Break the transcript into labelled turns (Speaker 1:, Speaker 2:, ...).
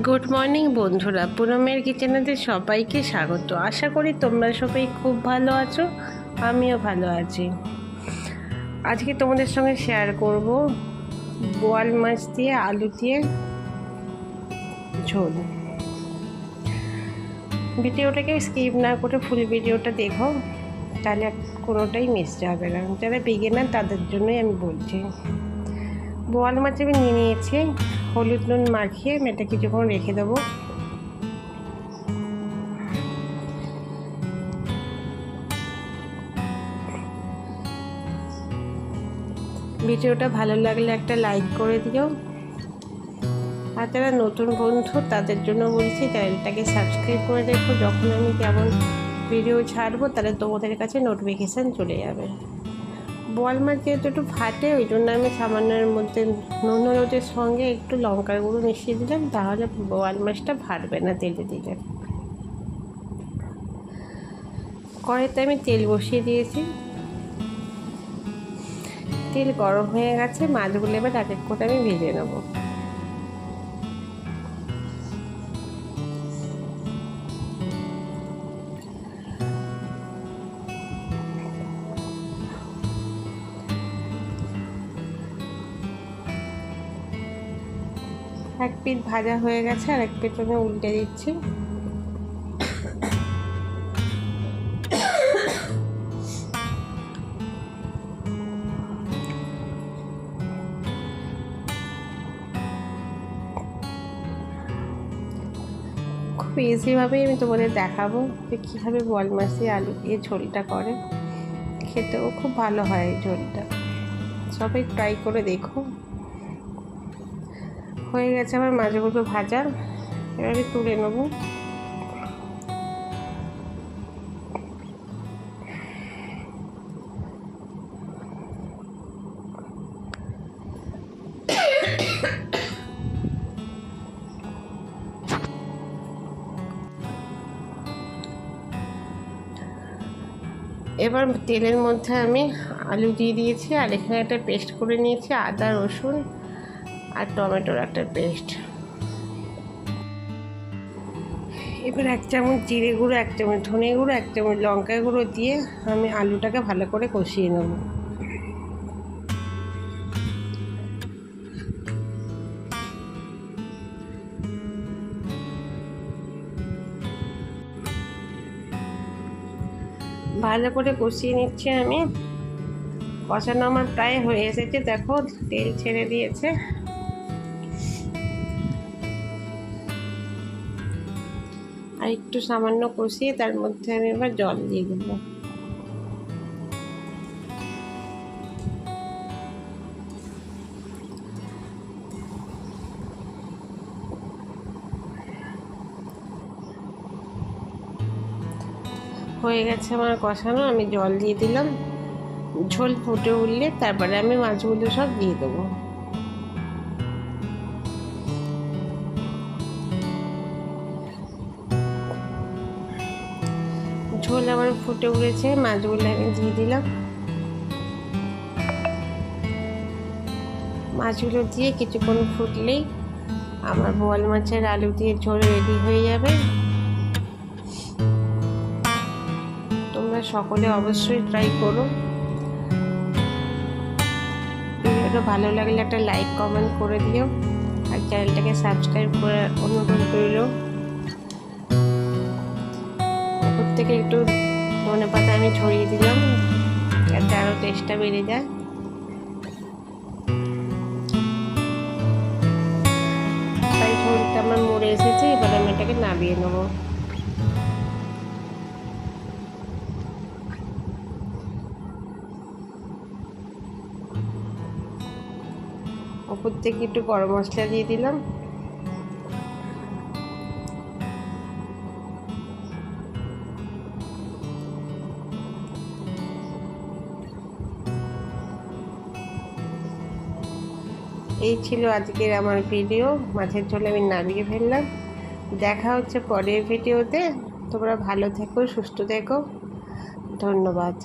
Speaker 1: Good morning বন্ধুরা, পুনমের কিচেনেতে সবাইকে স্বাগত। আশা করি তোমরা সবাই খুব ভালো আছো, আমিও ভালো আছি। আজকে তোমাদের সঙ্গে শেয়ার করব বোয়াল মাছ দিয়ে আলু দিয়ে ঝোল। ভিডিওটাকে স্কিপ না করে ফুল ভিডিওটা দেখো, তাহলে কোনোটাই মিস যাবে না। যারা বিগিনার তাদের জন্যই আমি বলছি। বোয়াল মাছ আমি নিয়ে নিয়েছি, হলুদ নুন মাখিয়ে আমি এটা কিছুক্ষণ রেখে দেবো। ভিডিওটা ভালো লাগলে একটা লাইক করে দিও, আর যারা নতুন বন্ধু তাদের জন্য বলছি চ্যানেলটাকে সাবস্ক্রাইব করে রেখো। যখন আমি কেমন ভিডিও ছাড়বো তাহলে তোমাদের কাছে নোটিফিকেশান চলে যাবে। বোয়াল মাছ যেহেতু একটু ফাটে, ওই জন্য আমি সামান্যের মধ্যে নুন হলুদের সঙ্গে একটু লঙ্কার গুঁড়ো মিশিয়ে দিলাম, তাহলে বোয়াল মাছটা ফাটবে না তেলে দিলে। কড়াইতে আমি তেল বসিয়ে দিয়েছি, তেল গরম হয়ে গেছে। মাছগুলো এবার এক এক করে আমি ভেজে নেব। এক পিঠ ভাজা হয়ে গেছে, আর এক পিঠ আমি উল্টে দিচ্ছি। খুব ইজিভাবেই আমি তোমাদের দেখাবো যে কীভাবে বোয়াল মাছ দিয়ে আলু দিয়ে ঝোলটা করে। খেতেও খুব ভালো হয় এই ঝোলটা, সবাই ট্রাই করে দেখো। হয়ে গেছে আমার মাছগুলো ভাজা, এবার আমি তুলে নেব। এবার তেলের মধ্যে আমি আলু দিয়ে দিয়েছি, আর এখানে একটা পেস্ট করে নিয়েছি আদা রসুন আর টমেটোর একটা পেস্ট। এবার 1 চামচ জিরে গুঁড়ো, 1 চামচ ধনে গুঁড়ো, 1 চামচ লঙ্কা গুঁড়ো দিয়ে আমি আলুটাকে ভালো করে কষিয়ে নেব। ভালো করে কষিয়ে নিচ্ছি আমি। কষানো আমার প্রায় হয়ে এসেছে, দেখো তেল ছেড়ে দিয়েছে। আর একটু সামান্য কষিয়ে তার মধ্যে আমি এবার জল দিয়ে দেব। হয়ে গেছে আমার কষানো, আমি জল দিয়ে দিলাম। ঝোল ফুটে উঠলে তারপরে আমি মাছগুলো সব দিয়ে দেবো। ঝোল আবার ফুটে উঠেছে, মাছগুলো আমি দিয়ে দিলাম। মাছগুলো দিয়ে কিছুক্ষণ ফুটলেই আমার বোয়াল মাছের আলু দিয়ে ঝোল রেডি হয়ে যাবে। তোমরা সকলে অবশ্যই ট্রাই করো। ভিডিওটা ভালো লাগলে একটা লাইক কমেন্ট করে দিও, আর চ্যানেলটাকে সাবস্ক্রাইব করে অনুরোধ করিল। উপর থেকে একটু ধনেপাতা আমি ছড়িয়ে দিলাম, যাতে আরও টেস্টটা বেড়ে যায়। তাই ঝোলটা আমার মরে এসেছে, এবার আমি এটাকে নামিয়ে নেব। উপর থেকে একটু গরম মশলা দিয়ে দিলাম। এই ছিল আজকের আমার ভিডিও। মাছের ঝোল আমি নামিয়ে ফেললাম। দেখা হচ্ছে পরের ভিডিওতে। তোমরা ভালো থেকো, সুস্থ থেকো। ধন্যবাদ।